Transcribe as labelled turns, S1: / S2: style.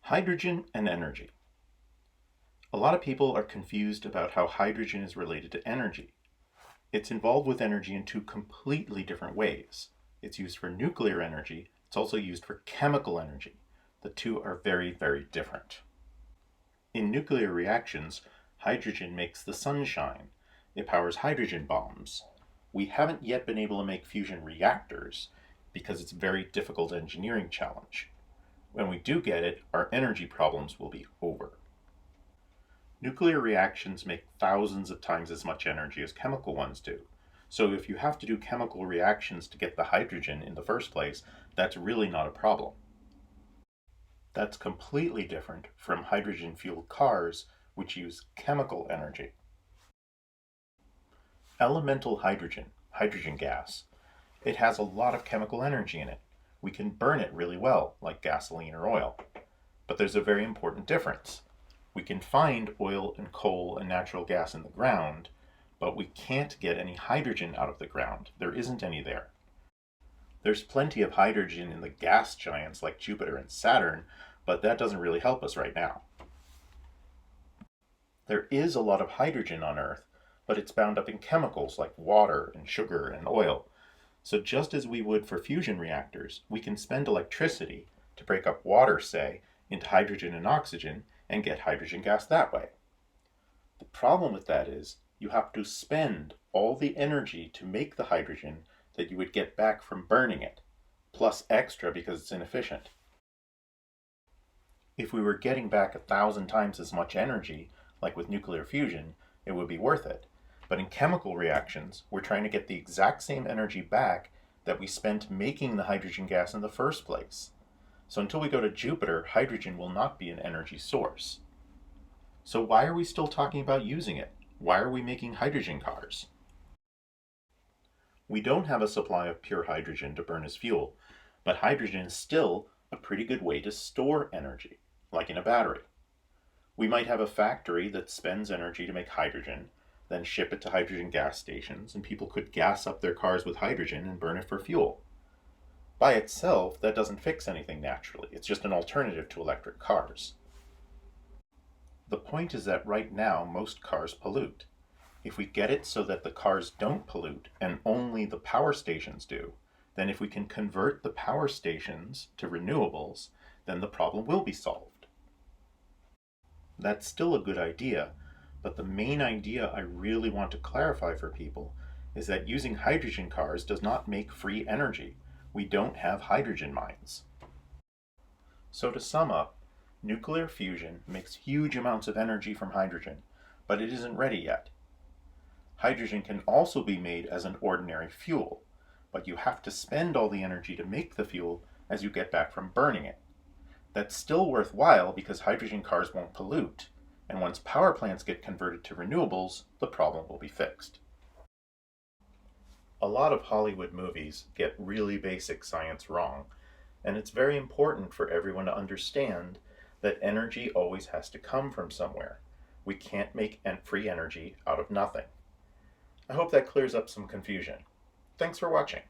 S1: Hydrogen and energy. A lot of people are confused about how hydrogen is related to energy. It's involved with energy in two completely different ways. It's used for nuclear energy. It's also used for chemical energy. The two are very, very different. In nuclear reactions, hydrogen makes the sun shine. It powers hydrogen bombs. We haven't yet been able to make fusion reactors because it's a very difficult engineering challenge. When we do get it, our energy problems will be over. Nuclear reactions make thousands of times as much energy as chemical ones do. So if you have to do chemical reactions to get the hydrogen in the first place, that's really not a problem. That's completely different from hydrogen-fueled cars, which use chemical energy. Elemental hydrogen, hydrogen gas, it has a lot of chemical energy in it. We can burn it really well, like gasoline or oil. But there's a very important difference. We can find oil and coal and natural gas in the ground, but we can't get any hydrogen out of the ground. There isn't any there. There's plenty of hydrogen in the gas giants like Jupiter and Saturn, but that doesn't really help us right now. There is a lot of hydrogen on Earth, but it's bound up in chemicals like water and sugar and oil. So just as we would for fusion reactors, we can spend electricity to break up water, say, into hydrogen and oxygen and get hydrogen gas that way. The problem with that is you have to spend all the energy to make the hydrogen that you would get back from burning it, plus extra because it's inefficient. If we were getting back 1,000 times as much energy, like with nuclear fusion, it would be worth it. But in chemical reactions, we're trying to get the exact same energy back that we spent making the hydrogen gas in the first place. So until we go to Jupiter, hydrogen will not be an energy source. So why are we still talking about using it? Why are we making hydrogen cars? We don't have a supply of pure hydrogen to burn as fuel, but hydrogen is still a pretty good way to store energy, like in a battery. We might have a factory that spends energy to make hydrogen, then ship it to hydrogen gas stations, and people could gas up their cars with hydrogen and burn it for fuel. By itself, that doesn't fix anything naturally. It's just an alternative to electric cars. The point is that right now, most cars pollute. If we get it so that the cars don't pollute, and only the power stations do, then if we can convert the power stations to renewables, then the problem will be solved. That's still a good idea, but the main idea I really want to clarify for people is that using hydrogen cars does not make free energy. We don't have hydrogen mines. So to sum up, nuclear fusion makes huge amounts of energy from hydrogen, but it isn't ready yet. Hydrogen can also be made as an ordinary fuel, but you have to spend all the energy to make the fuel as you get back from burning it. That's still worthwhile because hydrogen cars won't pollute, and once power plants get converted to renewables, the problem will be fixed. A lot of Hollywood movies get really basic science wrong, and it's very important for everyone to understand that energy always has to come from somewhere. We can't make free energy out of nothing. I hope that clears up some confusion. Thanks for watching.